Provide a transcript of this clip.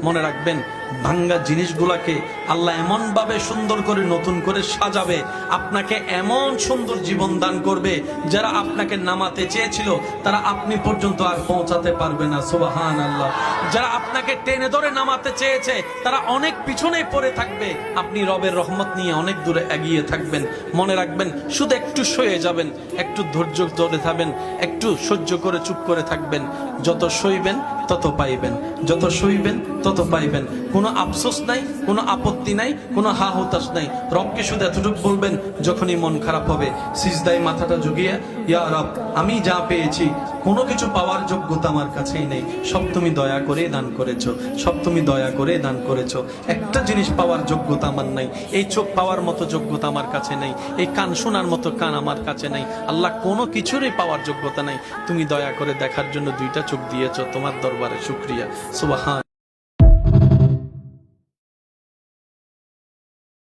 মনে রাখবেন, ভাঙ্গা জিনিসগুলাকে আল্লাহ এমন ভাবে সুন্দর করে নতুন করে সাজাবে, আপনাকে এমন সুন্দর জীবন দান করবে, যারা আপনাকে নামাতে চেয়েছিল তারা আপনি পর্যন্ত আর পৌঁছাতে পারবে না। সুবহানাল্লাহ। যারা আপনাকে টেনে ধরে নামাতে চেয়েছে তারা অনেক পিছনে পড়ে থাকবে, আপনি রবের রহমত নিয়ে অনেক দূরে এগিয়ে থাকবেন। মনে রাখবেন, শুধু একটু সয়ে যাবেন, একটু ধৈর্য ধরে থাকবেন, একটু সহ্য করে চুপ করে থাকবেন। যত সইবেন তত পাইবেন, যত সইবেন তত পাইবেন। কোনো আফসোস নাই, কোনো আপত্তি নাই, কোনো হা হুতাশ নাই। রবকে শুধু এতটুকু বলবেন, যখনই মন খারাপ হবে সিজদায় মাথাটা ঝুঁকিয়ে, ইয়া রব, আমি যা পেয়েছি কোনো কিছু পাওয়ার যোগ্যতা আমার কাছেই নেই, সব তুমি দয়া করে দান করেছো, সব তুমি দয়া করে দান করেছো। একটা জিনিস পাওয়ার যোগ্যতা আমার নাই, এই চোখ পাওয়ার মতো যোগ্যতা আমার কাছে নেই, এই কান শোনার মতো কান আমার কাছে নেই। আল্লাহ, কোনো কিছুরই পাওয়ার যোগ্যতা নাই, তুমি দয়া করে দেখার জন্য দুইটা চোখ দিয়েছো, তোমার দরবারে শুকরিয়া। সুবহান।